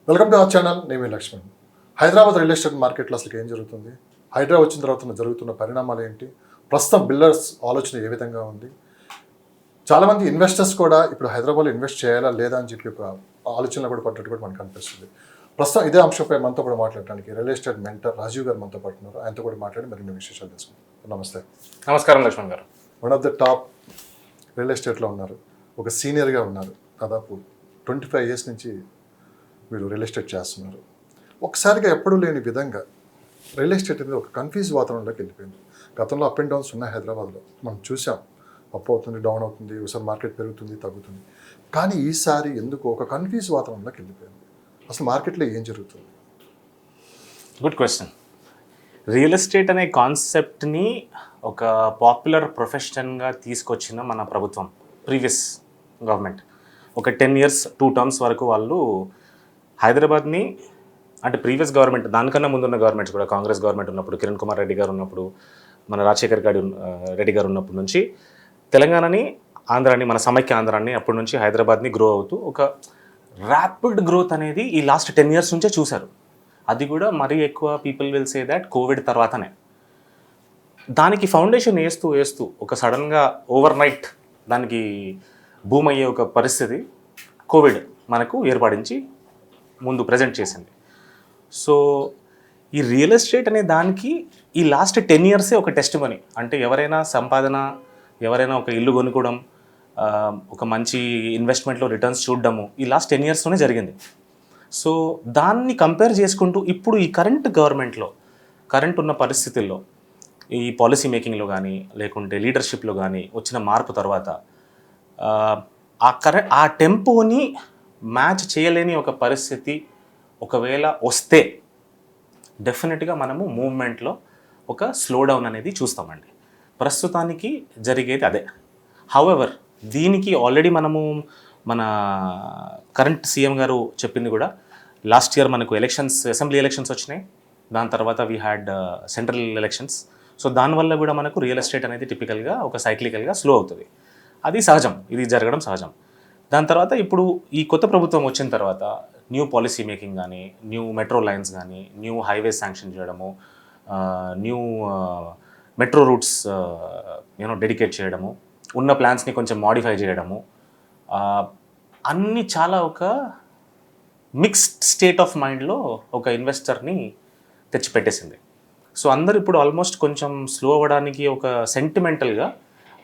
Welcome to our channel. నేను మీ Laxman. Hyderabad real estate మార్కెట్లో అసలు ఏం జరుగుతుంది, హైదరాబాద్ వచ్చిన తర్వాత జరుగుతున్న పరిణామాలు ఏంటి, ప్రస్తుతం బిల్డర్స్ ఆలోచన ఏ విధంగా ఉంది, చాలామంది ఇన్వెస్టర్స్ కూడా ఇప్పుడు హైదరాబాద్లో ఇన్వెస్ట్ చేయాలా లేదా అని చెప్పి ఒక ఆలోచనలో కూడా పడ్డట్టు కూడా మనకు అనిపిస్తుంది. ప్రస్తుతం ఇదే అంశంపై మనతో కూడా మాట్లాడడానికి రియల్ ఎస్టేట్ మెంటర్ రాజీవ్ గారు మనతో పాటు ఉన్నారు. ఆయనతో కూడా మాట్లాడి మరిన్ని విశేషాలు తెలుసుకుంటాం. నమస్తే. నమస్కారం లక్ష్మణ్ గారు. One of the top real ఎస్టేట్లో ఉన్నారు, ఒక సీనియర్గా ఉన్నారు. దాదాపు 25 years నుంచి మీరు రియల్ ఎస్టేట్ చేస్తున్నారు. ఒకసారిగా ఎప్పుడూ లేని విధంగా రియల్ ఎస్టేట్ అనేది ఒక కన్ఫ్యూజ్ వాతావరణంలోకి వెళ్ళిపోయింది. గతంలో అప్ అండ్ డౌన్స్ ఉన్నాయి హైదరాబాద్లో, మనం చూసాం. అప్ అవుతుంది, డౌన్ అవుతుంది, ఒకసారి మార్కెట్ పెరుగుతుంది, తగ్గుతుంది. కానీ ఈసారి ఎందుకు ఒక కన్ఫ్యూజ్ వాతావరణంలోకి వెళ్ళిపోయింది? అసలు మార్కెట్లో ఏం జరుగుతుంది? Good question. రియల్ ఎస్టేట్ అనే కాన్సెప్ట్ని ఒక పాపులర్ ప్రొఫెషన్గా తీసుకొచ్చిన మన ప్రభుత్వం, ప్రీవియస్ గవర్నమెంట్, ఒక 10 years 2 terms వరకు వాళ్ళు హైదరాబాద్ని, అంటే ప్రీవియస్ గవర్నమెంట్, దానికన్నా ముందున్న గవర్నమెంట్స్ కూడా, కాంగ్రెస్ గవర్నమెంట్ ఉన్నప్పుడు, కిరణ్ కుమార్ రెడ్డి గారు ఉన్నప్పుడు, మన రాజశేఖర్ రెడ్డి గారు ఉన్నప్పటి నుంచి తెలంగాణని, ఆంధ్రాని, మన సమైక్య ఆంధ్రాన్ని అప్పటి నుంచి హైదరాబాద్ని గ్రో అవుతూ ఒక ర్యాపిడ్ గ్రోత్ అనేది ఈ లాస్ట్ 10 years నుంచే చూశారు. అది కూడా మరీ ఎక్కువ people will say that Covid తర్వాతనే. దానికి ఫౌండేషన్ వేస్తూ ఒక సడన్గా ఓవర్ నైట్ దానికి బూమ్ అయ్యే ఒక పరిస్థితి కోవిడ్ మనకు ఏర్పడించి ముందు ప్రజెంట్ చేసింది. సో ఈ రియల్ ఎస్టేట్ అనే దానికి ఈ లాస్ట్ 10 years ఒక టెస్ట్ మనీ. అంటే ఎవరైనా సంపాదన, ఎవరైనా ఒక ఇల్లు కొనుక్కోవడం, ఒక మంచి ఇన్వెస్ట్మెంట్లో రిటర్న్స్ చూడడము ఈ లాస్ట్ 10 yearsలోనే జరిగింది. సో దాన్ని కంపేర్ చేసుకుంటూ ఇప్పుడు ఈ కరెంట్ గవర్నమెంట్లో, కరెంట్ ఉన్న పరిస్థితుల్లో, ఈ పాలసీ మేకింగ్లో కానీ లేకుంటే లీడర్షిప్లో కానీ వచ్చిన మార్పు తర్వాత ఆ టెంపోని మ్యాచ్ చేయలేని ఒక పరిస్థితి ఒకవేళ వస్తే డెఫినెట్గా మనము మూవ్మెంట్లో ఒక స్లో డౌన్ అనేది చూస్తామండి. ప్రస్తుతానికి జరిగేది అదే. హౌఎవర్ దీనికి ఆల్రెడీ మనము మన కరెంట్ సీఎం గారు చెప్పింది కూడా, లాస్ట్ ఇయర్ మనకు ఎలక్షన్స్, అసెంబ్లీ ఎలక్షన్స్ వచ్చినాయి, దాని తర్వాత we had central elections. So దానివల్ల కూడా మనకు రియల్ ఎస్టేట్ అనేది టిపికల్గా ఒక సైక్లికల్గా స్లో అవుతుంది. అది సహజం, ఇది జరగడం సహజం. దాని తర్వాత ఇప్పుడు ఈ కొత్త ప్రభుత్వం వచ్చిన తర్వాత న్యూ పాలసీ మేకింగ్ కానీ, న్యూ మెట్రో లైన్స్ కానీ, న్యూ హైవేస్ శాంక్షన్ చేయడము, న్యూ మెట్రో రూట్స్ డెడికేట్ చేయడము, ఉన్న ప్లాన్స్ని కొంచెం మాడిఫై చేయడము, అన్నీ చాలా ఒక మిక్స్డ్ స్టేట్ ఆఫ్ మైండ్లో ఒక ఇన్వెస్టర్ని తెచ్చిపెట్టేసింది. సో అందరు ఇప్పుడు ఆల్మోస్ట్ కొంచెం స్లో అవ్వడానికి ఒక సెంటిమెంటల్గా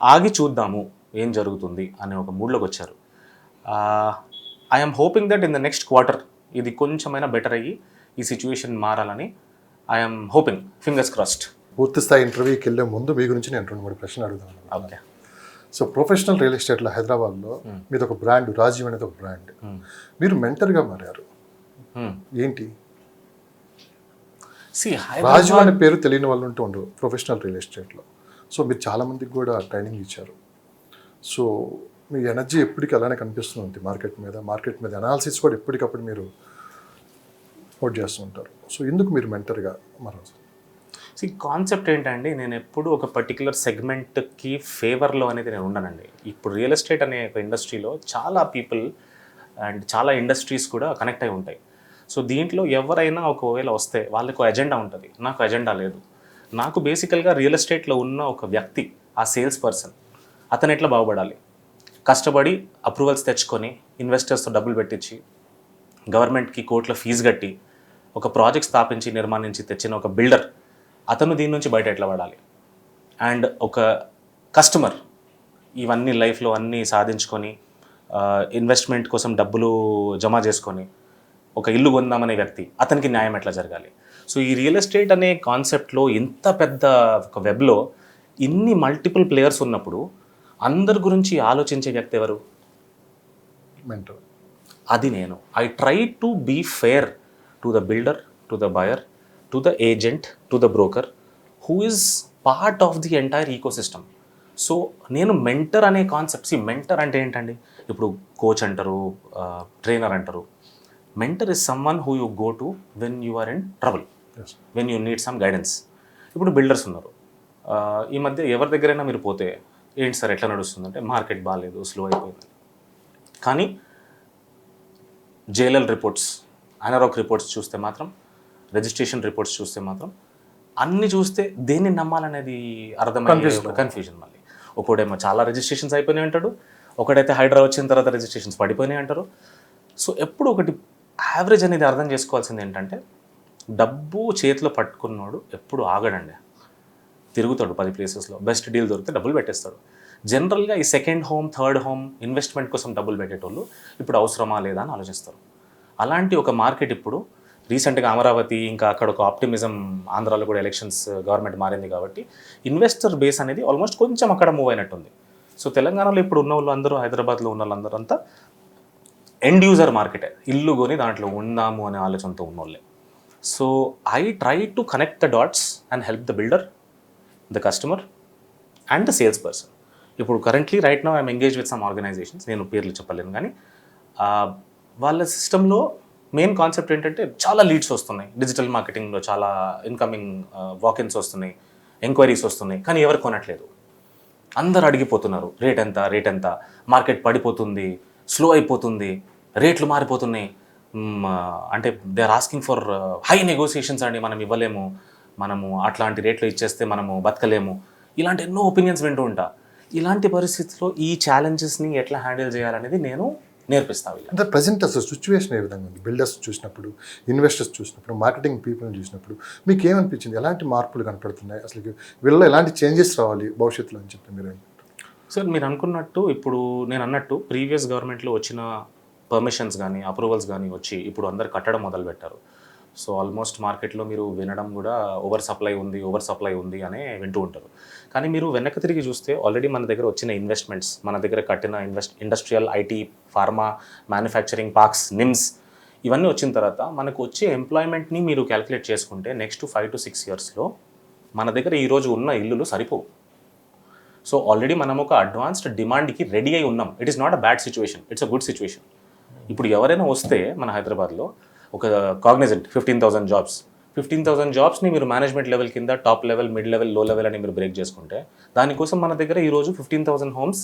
ఆగి చూద్దాము ఏం జరుగుతుంది అనే ఒక మూడ్లోకి వచ్చారు. I'm hoping that in the next quarter ఇది కొంచెమైనా బెటర్ అయ్యి ఈ సిచ్యువేషన్ మారాలని ఐఎమ్ హోపింగ్. Fingers crossed. పూర్తి స్థాయి ఇంటర్వ్యూకి వెళ్ళే ముందు మీ గురించి నేను 2-3 ప్రశ్నలు అడుగుతాను. ఓకే. సో ప్రొఫెషనల్ రియల్ ఎస్టేట్లో హైదరాబాద్లో మీది ఒక బ్రాండ్, రాజీవ్ అనేది ఒక బ్రాండ్. మీరు మెంటర్గా మారారు, ఏంటి? రాజీవ్ అనే పేరు తెలియని వాళ్ళు ఉంటూ ఉండరు ప్రొఫెషనల్ రియల్ ఎస్టేట్లో. సో మీరు చాలామందికి కూడా ట్రైనింగ్ ఇచ్చారు. సో మీ ఎనర్జీ ఎప్పటికీ అలానే కనిపిస్తుంది మార్కెట్ మీద అనాలిసిస్ కూడా ఎప్పటికప్పుడు మీరు నోట్ చేస్తూ ఉంటారు. సో ఎందుకు మీరు మెంటర్గా మారారు? కాన్సెప్ట్ ఏంటండి, నేను ఎప్పుడు ఒక పర్టికులర్ సెగ్మెంట్కి ఫేవర్లో అనేది నేను ఉండనండి. ఇప్పుడు రియల్ ఎస్టేట్ అనే ఒక ఇండస్ట్రీలో చాలా పీపుల్ అండ్ చాలా ఇండస్ట్రీస్ కూడా కనెక్ట్ అయి ఉంటాయి. సో దీంట్లో ఎవరైనా ఒకవేళ వస్తే వాళ్ళకు ఎజెండా ఉంటుంది, నాకు ఎజెండా లేదు. నాకు బేసికల్గా రియల్ ఎస్టేట్లో ఉన్న ఒక వ్యక్తి, ఆ సేల్స్ పర్సన్, అతను ఎట్లా బాగుపడాలి, కష్టపడి అప్రూవల్స్ తెచ్చుకొని ఇన్వెస్టర్స్తో డబ్బులు పెట్టించి గవర్నమెంట్కి కోట్ల ఫీజు కట్టి ఒక ప్రాజెక్ట్ స్థాపించి నిర్మాణించి తెచ్చిన ఒక బిల్డర్, అతను దీని నుంచి బయట ఎట్లా పడాలి, అండ్ ఒక కస్టమర్ ఇవన్నీ లైఫ్లో అన్నీ సాధించుకొని ఇన్వెస్ట్మెంట్ కోసం డబ్బులు జమ చేసుకొని ఒక ఇల్లు కొందామనే వ్యక్తి, అతనికి న్యాయం ఎట్లా జరగాలి. సో ఈ రియల్ ఎస్టేట్ అనే కాన్సెప్ట్లో ఇంత పెద్ద ఒక వెబ్లో ఇన్ని మల్టిపుల్ ప్లేయర్స్ ఉన్నప్పుడు అందరి గురించి ఆలోచించే వ్యక్తి ఎవరు? మెంటర్. అది నేను. I try to be fair to the builder, to the buyer, to the agent, to the broker, who is part of the entire ecosystem. So నేను మెంటర్ అనే కాన్సెప్ట్, మెంటర్ అంటే ఏంటండి, ఇప్పుడు కోచ్ అంటారు, ట్రైనర్ అంటారు. Mentor is someone who you go to when you are in trouble, when you need some guidance. ఇప్పుడు builders ఉన్నారు, ఈ మధ్య ఎవరి దగ్గరైనా మీరు పోతే, ఏంటి సార్ ఎట్లా నడుస్తుందంటే మార్కెట్ బాగాలేదు, స్లో అయిపోయింది. కానీ జేఎల్ఎల్ రిపోర్ట్స్, అనరాక్ రిపోర్ట్స్ చూస్తే మాత్రం, రిజిస్ట్రేషన్ రిపోర్ట్స్ చూస్తే మాత్రం, అన్ని చూస్తే దేన్ని నమ్మాలనేది అర్థమయ్యే కన్ఫ్యూజన్. మళ్ళీ ఒకడేమో చాలా రిజిస్ట్రేషన్స్ అయిపోయినాయి అంటాడు, ఒకడైతే హైడ్రా వచ్చిన తర్వాత రిజిస్ట్రేషన్స్ పడిపోయినాయి అంటారు. సో ఎప్పుడు ఒకటి యావరేజ్ అనేది అర్థం చేసుకోవాల్సింది ఏంటంటే, డబ్బు చేతిలో పట్టుకున్నాడు ఎప్పుడు ఆగడండి, తిరుగుతాడు 10 ప్లేసెస్లో. బెస్ట్ డీల్ దొరికితే డబ్బులు పెట్టేస్తాడు. జనరల్గా ఈ second home, third home investment కోసం డబ్బులు పెట్టేటోళ్ళు ఇప్పుడు అవసరమా లేదా అని ఆలోచిస్తారు. అలాంటి ఒక మార్కెట్ ఇప్పుడు రీసెంట్గా అమరావతి, ఇంకా అక్కడ ఒక ఆప్టిమిజం, ఆంధ్రాలో కూడా ఎలక్షన్స్ గవర్నమెంట్ మారింది కాబట్టి ఇన్వెస్టర్ బేస్ అనేది ఆల్మోస్ట్ కొంచెం అక్కడ మూవ్ అయినట్టుంది. సో తెలంగాణలో ఇప్పుడు ఉన్న వాళ్ళు అందరూ, హైదరాబాద్లో ఉన్న వాళ్ళందరూ అంతా ఎండ్ యూజర్ మార్కెటే, ఇల్లు కొని దాంట్లో ఉందాము అనే ఆలోచనతో ఉన్నోళ్ళే. So I try to connect the dots and help the builder, the customer and the sales person. ఇప్పుడు currently right now I'm engage with some organisations, నేను పేర్లు చెప్పలేను కానీ వాళ్ళ సిస్టంలో మెయిన్ కాన్సెప్ట్ ఏంటంటే చాలా లీడ్స్ వస్తున్నాయి, డిజిటల్ మార్కెటింగ్లో చాలా ఇన్కమింగ్ వాకిన్స్ వస్తున్నాయి, ఎంక్వైరీస్ వస్తున్నాయి, కానీ ఎవరు కొనట్లేదు. అందరు అడిగిపోతున్నారు రేట్ ఎంత, మార్కెట్ పడిపోతుంది, స్లో అయిపోతుంది, రేట్లు మారిపోతున్నాయి, అంటే they are asking for high negotiations అండి, మనం ఇవ్వలేము, మనము అట్లాంటి రేట్లు ఇచ్చేస్తే మనము బతకలేము, ఇలాంటి ఎన్నో ఒపీనియన్స్ వింటూ ఉంటా. ఇలాంటి పరిస్థితుల్లో ఈ ఛాలెంజెస్ని ఎట్లా హ్యాండిల్ చేయాలనేది నేను నేర్పిస్తాను. అంటే ప్రజెంట్ అసలు సిచ్యువేషన్ ఏ విధంగా ఉంది? బిల్డర్స్ చూసినప్పుడు, ఇన్వెస్టర్స్ చూసినప్పుడు, మార్కెటింగ్ పీపుల్ని చూసినప్పుడు మీకు ఏమనిపించింది? ఎలాంటి మార్పులు కనపడుతున్నాయి? అసలు వీళ్ళలో ఎలాంటి చేంజెస్ రావాలి భవిష్యత్తులో అని చెప్పి మీరు? సార్ మీరు అనుకున్నట్టు, ఇప్పుడు నేను అన్నట్టు ప్రీవియస్ గవర్నమెంట్లో వచ్చిన పర్మిషన్స్ కానీ అప్రూవల్స్ కానీ వచ్చి ఇప్పుడు అందరు కట్టడం మొదలుపెట్టారు. సో ఆల్మోస్ట్ మార్కెట్లో మీరు వినడం కూడా ఓవర్ సప్లై ఉంది అనే వింటూ ఉంటారు. కానీ మీరు వెనక్కి తిరిగి చూస్తే ఆల్రెడీ మన దగ్గర వచ్చిన ఇన్వెస్ట్మెంట్స్, మన దగ్గర కట్టిన industrial, IT, pharma, manufacturing parks, NIMS, ఇవన్నీ వచ్చిన తర్వాత మనకు వచ్చే ఎంప్లాయ్మెంట్ని మీరు క్యాలిక్యులేట్ చేసుకుంటే నెక్స్ట్ 5 to 6 ఇయర్స్లో మన దగ్గర ఈరోజు ఉన్న ఇల్లులు సరిపోవు. సో ఆల్రెడీ మనం ఒక అడ్వాన్స్డ్ డిమాండ్కి రెడీ అయి ఉన్నాం. It is not a bad situation, it's a good situation. ఇప్పుడు ఎవరైనా వస్తే మన హైదరాబాద్లో ఒక కాగ్నిజెంట్ 15,000 జాబ్స్ని మీరు మేనేజ్మెంట్ లెవెల్ కింద, టాప్ లెవెల్, మిడ్ లెవెల్, లో లెవెల్ అని మీరు బ్రేక్ చేసుకుంటే దానికోసం మన దగ్గర ఈరోజు 15,000 హోమ్స్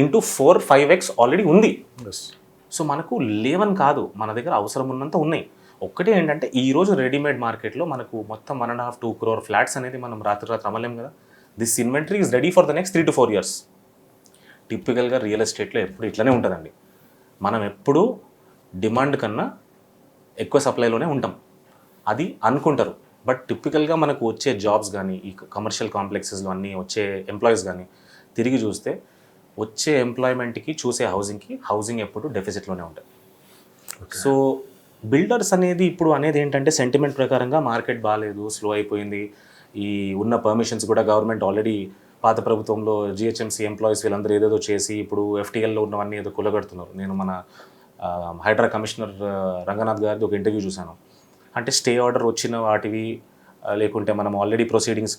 ఇంటూ 4-5x ఆల్రెడీ ఉంది. సో మనకు లేవని కాదు, మన దగ్గర అవసరం ఉన్నంత ఉన్నాయి. ఒక్కటే ఏంటంటే ఈరోజు రెడీమేడ్ మార్కెట్లో మనకు మొత్తం 1.5-2 crore ఫ్లాట్స్ అనేది మనం రాత్రి అమ్మలేం కదా. This inventory is ready for the next 3 to 4 years. టిపికల్గా రియల్ ఎస్టేట్లో ఎప్పుడు ఇట్లనే ఉంటుందండి. మనం ఎప్పుడూ డిమాండ్ కన్నా ఎక్కువ సప్లైలోనే ఉంటాం, అది అనుకుంటారు. బట్ టిపికల్గా మనకు వచ్చే జాబ్స్ కానీ, ఈ కమర్షియల్ కాంప్లెక్సెస్లో అన్నీ వచ్చే ఎంప్లాయీస్ కానీ తిరిగి చూస్తే వచ్చే ఎంప్లాయ్మెంట్కి, చూసే హౌసింగ్ ఎప్పుడు డెఫిసిట్లోనే ఉంటుంది. సో బిల్డర్స్ అనేది ఇప్పుడు అనేది ఏంటంటే సెంటిమెంట్ ప్రకారంగా మార్కెట్ బాగాలేదు, స్లో అయిపోయింది, ఈ ఉన్న పర్మిషన్స్ కూడా గవర్నమెంట్ ఆల్రెడీ పాత ప్రభుత్వంలో జిహెచ్ఎంసీ ఎంప్లాయీస్ వీళ్ళందరూ ఏదేదో చేసి ఇప్పుడు ఎఫ్టీఎల్లో ఉన్నవన్నీ ఏదో కులగడుతున్నారు. నేను మన హైడ్రా కమిషనర్ రంగనాథ్ గారిది ఒక ఇంటర్వ్యూ చూశాను. అంటే స్టే ఆర్డర్ వచ్చిన వాటివి, లేకుంటే మనం ఆల్రెడీ ప్రొసీడింగ్స్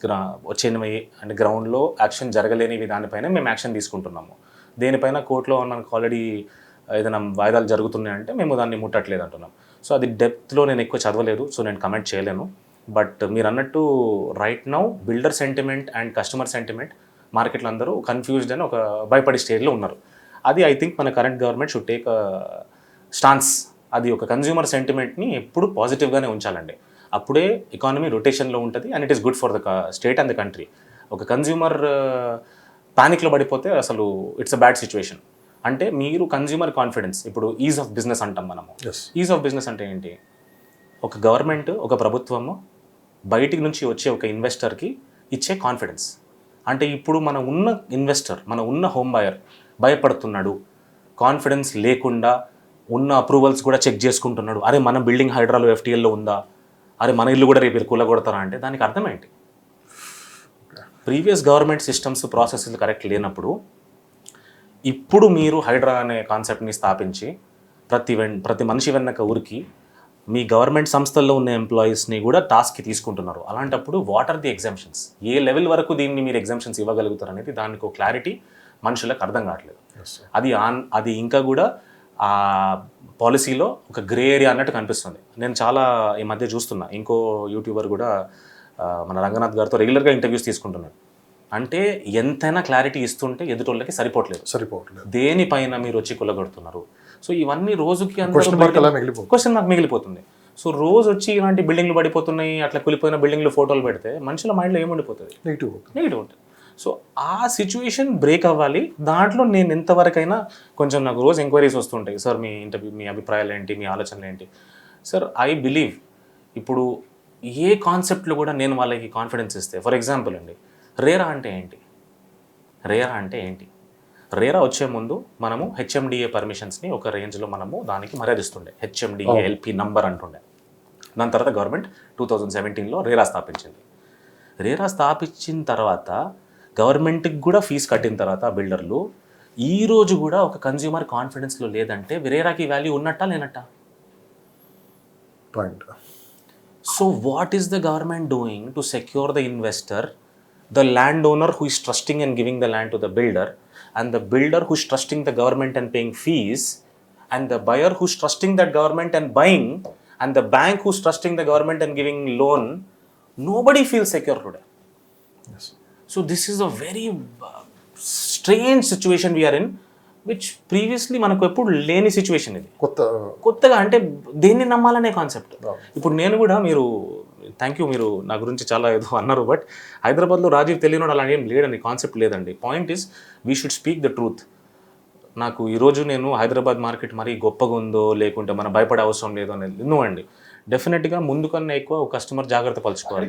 వచ్చినవి అంటే గ్రౌండ్లో యాక్షన్ జరగలేనివి దానిపైన మేము యాక్షన్ తీసుకుంటున్నాము. దేనిపైన కోర్టులో మనకు ఆల్రెడీ ఏదైనా వాయిదాలు జరుగుతున్నాయంటే మేము దాన్ని ముట్టట్లేదు అంటున్నాం. సో అది డెప్త్లో నేను ఎక్కువ చదవలేదు, సో నేను కమెంట్ చేయలేను. బట్ మీరు అన్నట్టు right now builder sentiment and customer sentiment మార్కెట్లో అందరూ కన్ఫ్యూజ్డ్ అని ఒక భయపడే స్టేజ్లో ఉన్నారు. అది ఐ థింక్ మన current government should take stance. అది ఒక కన్జ్యూమర్ సెంటిమెంట్ని ఎప్పుడు పాజిటివ్గానే ఉంచాలండి. అప్పుడే ఎకానమీ రొటేషన్లో ఉంటుంది and it is good for the state and the country. ఒక కన్జ్యూమర్ పానిక్లో పడిపోతే అసలు ఇట్స్ అ బ్యాడ్ సిచ్యువేషన్. అంటే మీరు కన్జ్యూమర్ కాన్ఫిడెన్స్, ఇప్పుడు ఈజ్ ఆఫ్ బిజినెస్ అంటాం మనము. ఈజ్ ఆఫ్ బిజినెస్ అంటే ఏంటి? ఒక గవర్నమెంట్, ఒక ప్రభుత్వము బయటికి నుంచి వచ్చే ఒక ఇన్వెస్టర్కి ఇచ్చే కాన్ఫిడెన్స్. అంటే ఇప్పుడు మన ఉన్న ఇన్వెస్టర్, మన ఉన్న హోమ్ బయర్ భయపడుతున్నాడు, కాన్ఫిడెన్స్ లేకుండా ఉన్న అప్రూవల్స్ కూడా చెక్ చేసుకుంటున్నాడు. అరే మన బిల్డింగ్ హైడ్రాలో ఎఫ్టీఎల్లో ఉందా, అరే మన ఇల్లు కూడా రేపు కూలగొడతారా అంటే దానికి అర్థం ఏంటి? ప్రీవియస్ గవర్నమెంట్ సిస్టమ్స్, ప్రాసెస్లు కరెక్ట్ లేనప్పుడు ఇప్పుడు మీరు హైడ్రా అనే కాన్సెప్ట్ని స్థాపించి ప్రతి మనిషి వెన్నక ఊరికి మీ గవర్నమెంట్ సంస్థల్లో ఉన్న ఎంప్లాయీస్ని కూడా టాస్క్కి తీసుకుంటున్నారు. అలాంటప్పుడు వాట్ ఆర్ ది ఎగ్జామ్షన్స్, ఏ లెవెల్ వరకు దీన్ని మీరు ఎగ్జామ్షన్స్ ఇవ్వగలుగుతారు అనేది దానికి ఒక క్లారిటీ మనుషులకు అర్థం కావట్లేదు. అది ఇంకా కూడా ఆ పాలసీలో ఒక గ్రే ఏరియా అన్నట్టు కనిపిస్తుంది. నేను చాలా ఈ మధ్య చూస్తున్నా, ఇంకో యూట్యూబర్ కూడా మన రంగనాథ్ గారితో రెగ్యులర్గా ఇంటర్వ్యూస్ తీసుకుంటున్నాడు. అంటే ఎంతైనా క్లారిటీ ఇస్తుంటే ఎదుటోళ్ళకి సరిపోవట్లేదు. సరిపోవట్లేదు. దేనిపైన మీరు వచ్చి కులగొడుతున్నారు? సో ఇవన్నీ రోజుకి క్వశ్చన్ మార్క్ అలా మిగిలిపోతుంది. క్వశ్చన్ మార్క్ మిగిలిపోతుంది. సో రోజు వచ్చి ఇలాంటి బిల్డింగ్లు పడిపోతున్నాయి, అట్లా కూలిపోయిన బిల్డింగ్లు ఫోటోలు పెడితే మనుషుల మైండ్లో ఏముండిపోతుంది? నెగిటివ్. నెగిటివ్ ఉంటుంది. సో ఆ సిచ్యువేషన్ బ్రేక్ అవ్వాలి. దాంట్లో నేను ఎంతవరకైనా కొంచెం నాకు రోజు ఎంక్వైరీస్ వస్తుంటాయి, సార్ మీ ఇంటర్వ్యూ, మీ అభిప్రాయాలు ఏంటి, మీ ఆలోచనలు ఏంటి? సార్ ఐ బిలీవ్ ఇప్పుడు ఏ కాన్సెప్ట్లో కూడా నేను వాళ్ళకి కాన్ఫిడెన్స్ ఇస్తే, ఫర్ ఎగ్జాంపుల్ అండి, రేరా అంటే ఏంటి? రేరా అంటే ఏంటి? రేరా వచ్చే ముందు మనము హెచ్ఎండిఏ పర్మిషన్స్ని ఒక రేంజ్లో మనము దానికి మర్యాదిస్తుండే. హెచ్ఎండిఏ ఎల్పి నంబర్ అంటుండే. దాని తర్వాత గవర్నమెంట్ 2017లో రేరా స్థాపించింది. రేరా స్థాపించిన తర్వాత గవర్నమెంట్కి కూడా ఫీజు కట్టిన తర్వాత బిల్డర్లు ఈ రోజు కూడా ఒక కన్జ్యూమర్ కాన్ఫిడెన్స్లో లేదంటే రేరాకి వాల్యూ ఉన్నట్టా లేనట్టా? Point. So what is the government doing to secure the investor, the landowner who is trusting and giving the land to the builder, and the builder who is trusting the government and paying fees, and the buyer who is trusting that government and buying, and the bank who is trusting the government and giving loan? Nobody feels secure today. Yes. So this is a very strange situation we are in, which previously మనకు ఎప్పుడు లేని situation ఇది. కొత్తగా అంటే దేన్ని నమ్మాలనే concept. ఇప్పుడు నేను కూడా, మీరు థ్యాంక్ యూ, మీరు నా గురించి చాలా ఏదో అన్నారు, బట్ హైదరాబాద్లో రాజీవ్ తెలియనోడు అలా ఏం లేదండి, కాన్సెప్ట్ లేదండి. Point is we should speak the truth. నాకు ఈరోజు నేను హైదరాబాద్ మార్కెట్ మరీ గొప్పగా ఉందో లేకుంటే మనం భయపడే అవసరం లేదో అనేది అండి. డెఫినెట్గా ముందు కన్నా ఎక్కువ కస్టమర్ జాగ్రత్త పరచుకోవాలి.